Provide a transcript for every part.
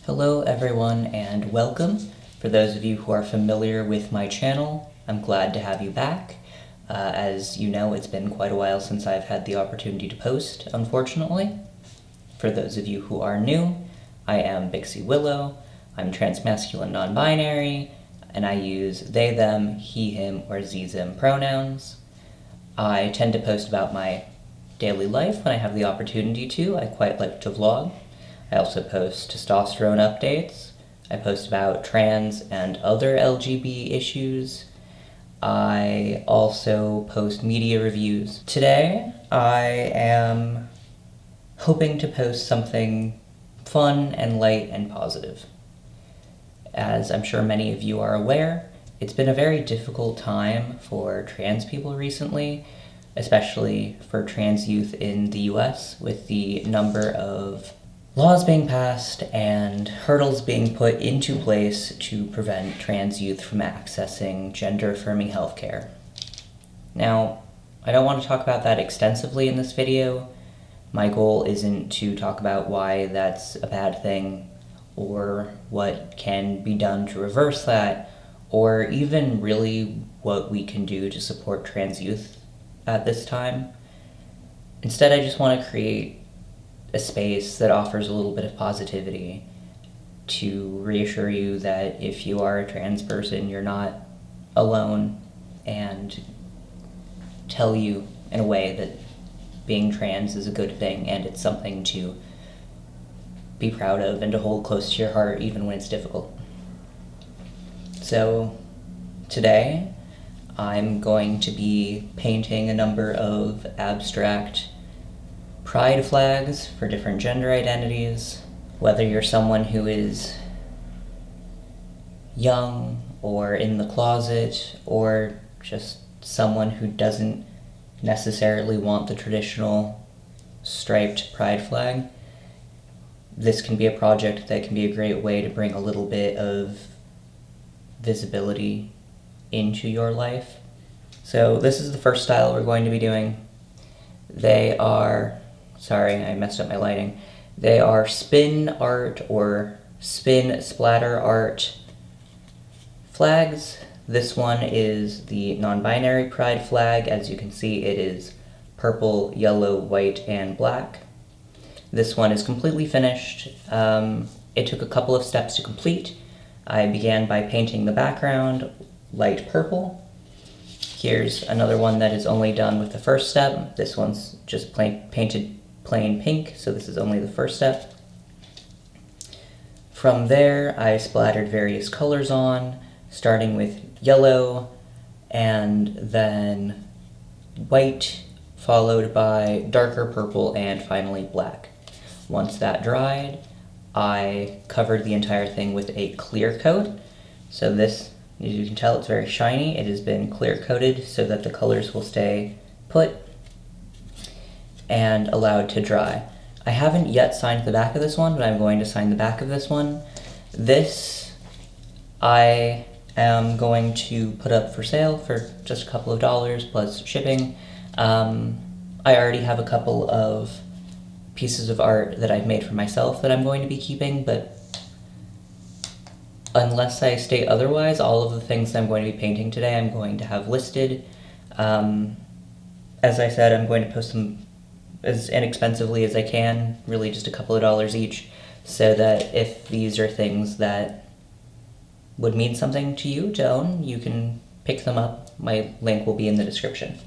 Hello everyone and welcome. For those of you who are familiar with my channel, I'm glad to have you back. As you know, it's been quite a while since I've had the opportunity to post, unfortunately. For those of you who are new, I am Bixie Willow. I'm transmasculine non-binary, and I use they, them, he, him, or z, them pronouns. I tend to post about my daily life when I have the opportunity to. I quite like to vlog. I also post testosterone updates. I post about trans and other LGB issues. I also post media reviews. Today, I am hoping to post something fun and light and positive. As I'm sure many of you are aware, it's been a very difficult time for trans people recently, especially for trans youth in the US, with the number of laws being passed and hurdles being put into place to prevent trans youth from accessing gender-affirming healthcare. Now, I don't want to talk about that extensively in this video. My goal isn't to talk about why that's a bad thing, or what can be done to reverse that, or even really what we can do to support trans youth at this time. Instead, I just want to create a space that offers a little bit of positivity to reassure you that if you are a trans person, you're not alone, and tell you in a way that being trans is a good thing and it's something to be proud of and to hold close to your heart even when it's difficult. So today I'm going to be painting a number of abstract pride flags for different gender identities. Whether you're someone who is young or in the closet, or just someone who doesn't necessarily want the traditional striped pride flag, this can be a project that can be a great way to bring a little bit of visibility into your life. So this is the first style we're going to be doing. They are, sorry, I messed up my lighting. They are spin art or spin splatter art flags. This one is the non-binary pride flag. As you can see, it is purple, yellow, white, and black. This one is completely finished. It took a couple of steps to complete. I began by painting the background light purple. Here's another one that is only done with the first step. This one's just painted plain pink, so this is only the first step. From there, I splattered various colors on, starting with yellow, and then white, followed by darker purple, and finally black. Once that dried, I covered the entire thing with a clear coat. So this, as you can tell, it's very shiny. It has been clear coated so that the colors will stay put and allowed to dry. I haven't yet signed the back of this one, but I'm going to sign the back of this one. This I am going to put up for sale for just a couple of dollars plus shipping. I already have a couple of pieces of art that I've made for myself that I'm going to be keeping, but unless I state otherwise, all of the things that I'm going to be painting today I'm going to have listed. As I said, I'm going to post them as inexpensively as I can, really just a couple of dollars each, so that if these are things that would mean something to you to own, you can pick them up. My link will be in the description.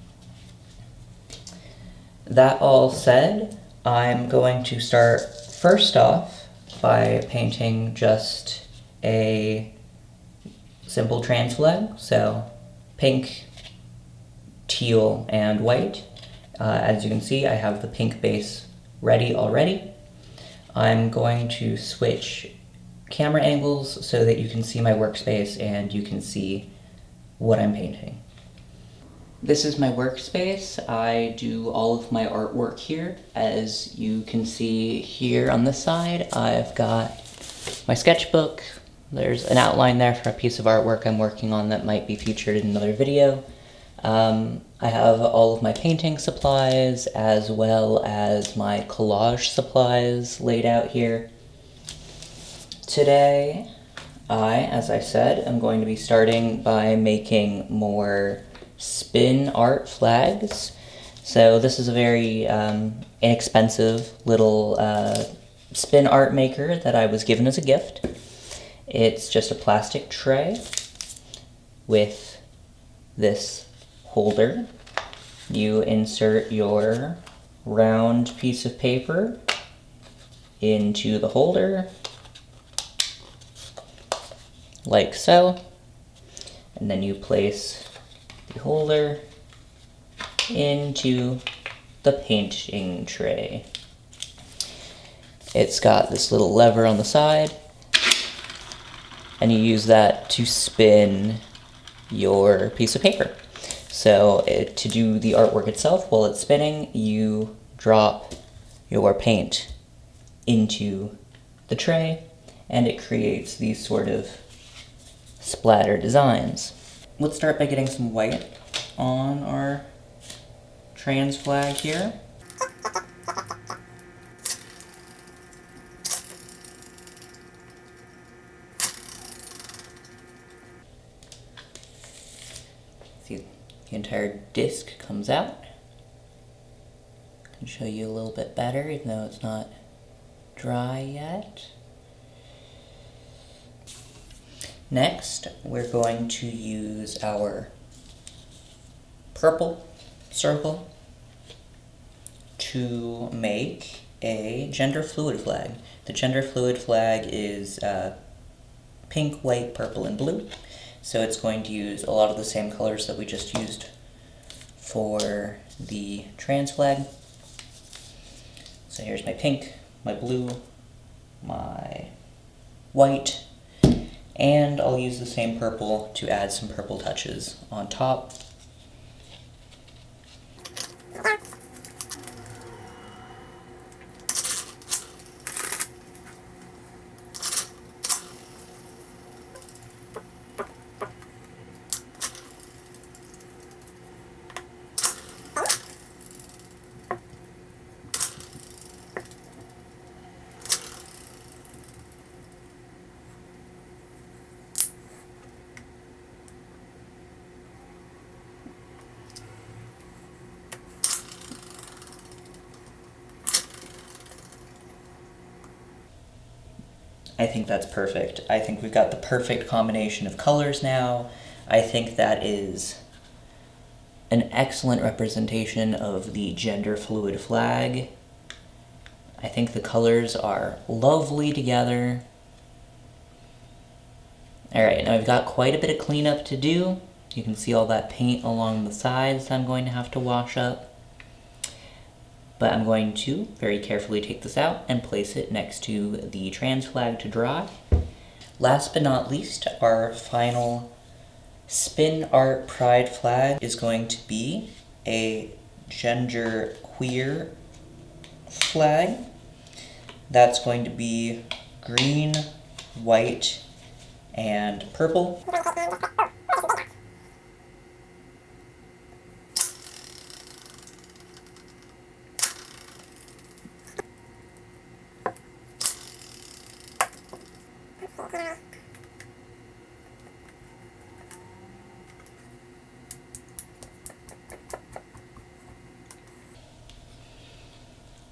That all said, I'm going to start first off by painting just a simple trans flag, so pink, teal, and white. As you can see, I have the pink base ready already. I'm going to switch camera angles so that you can see my workspace and you can see what I'm painting. This is my workspace. I do all of my artwork here. As you can see here on this side, I've got my sketchbook. There's an outline there for a piece of artwork I'm working on that might be featured in another video. I have all of my painting supplies as well as my collage supplies laid out here. Today, as I said, am going to be starting by making more spin art flags. So this is a very inexpensive little spin art maker that I was given as a gift. It's just a plastic tray with this holder. You insert your round piece of paper into the holder, like so, and then you place the holder into the painting tray. It's got this little lever on the side, and you use that to spin your piece of paper. So to do the artwork itself, while it's spinning, you drop your paint into the tray, and it creates these sort of splatter designs. Let's start by getting some white on our trans flag here. See, the entire disc comes out. I can show you a little bit better, even though it's not dry yet. Next, we're going to use our purple circle to make a Genderfluid flag. The Genderfluid flag is pink, white, purple, and blue. So it's going to use a lot of the same colors that we just used for the trans flag. So here's my pink, my blue, my white, and I'll use the same purple to add some purple touches on top. I think that's perfect. I think we've got the perfect combination of colors now. I think that is an excellent representation of the Genderfluid flag. I think the colors are lovely together. Alright, now we've got quite a bit of cleanup to do. You can see all that paint along the sides that I'm going to have to wash up. But I'm going to very carefully take this out and place it next to the trans flag to dry. Last but not least, our final spin art pride flag is going to be a Genderqueer flag. That's going to be green, white, and purple.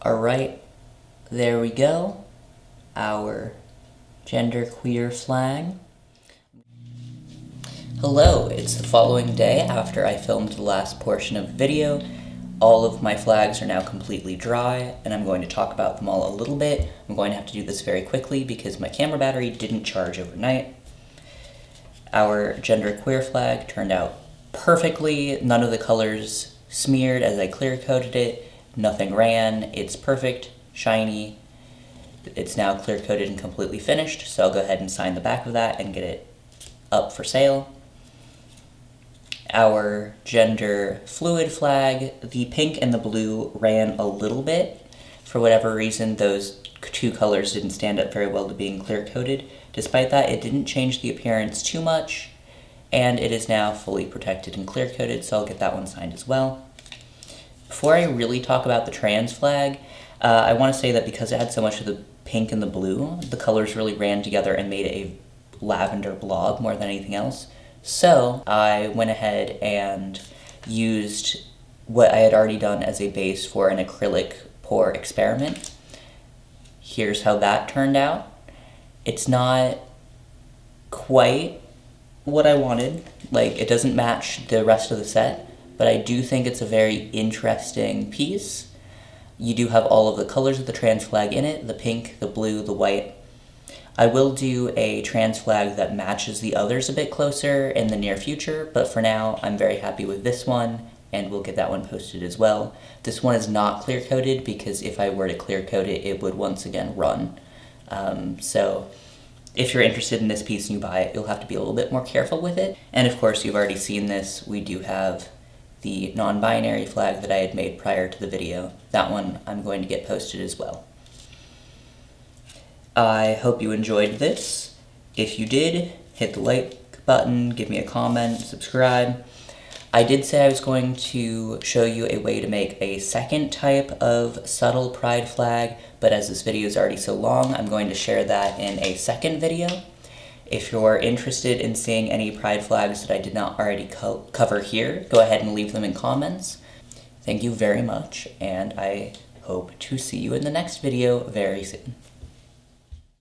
Alright, there we go, our Genderqueer flag. Hello, it's the following day after I filmed the last portion of the video. All of my flags are now completely dry, and I'm going to talk about them all a little bit. I'm going to have to do this very quickly because my camera battery didn't charge overnight. Our Genderqueer flag turned out perfectly. None of the colors smeared as I clear coated it. Nothing ran. It's perfect, shiny. It's now clear coated and completely finished, so I'll go ahead and sign the back of that and get it up for sale. Our Genderfluid flag, the pink and the blue ran a little bit. For whatever reason, those two colors didn't stand up very well to being clear coated. Despite that, it didn't change the appearance too much, and it is now fully protected and clear coated, so I'll get that one signed as well. Before I really talk about the trans flag, I want to say that because it had so much of the pink and the blue, the colors really ran together and made a lavender blob more than anything else. So I went ahead and used what I had already done as a base for an acrylic pour experiment. Here's how that turned out. It's not quite what I wanted. Like, it doesn't match the rest of the set, but I do think it's a very interesting piece. You do have all of the colors of the trans flag in it, the pink, the blue, the white. I will do a trans flag that matches the others a bit closer in the near future, but for now, I'm very happy with this one, and we'll get that one posted as well. This one is not clear-coated, because if I were to clear-coat it, it would once again run. So if you're interested in this piece and you buy it, you'll have to be a little bit more careful with it. And of course, you've already seen this. We do have the non-binary flag that I had made prior to the video. That one I'm going to get posted as well. I hope you enjoyed this. If you did, hit the like button, give me a comment, subscribe. I did say I was going to show you a way to make a second type of subtle pride flag, but as this video is already so long, I'm going to share that in a second video. If you're interested in seeing any pride flags that I did not already cover here, go ahead and leave them in comments. Thank you very much, and I hope to see you in the next video very soon.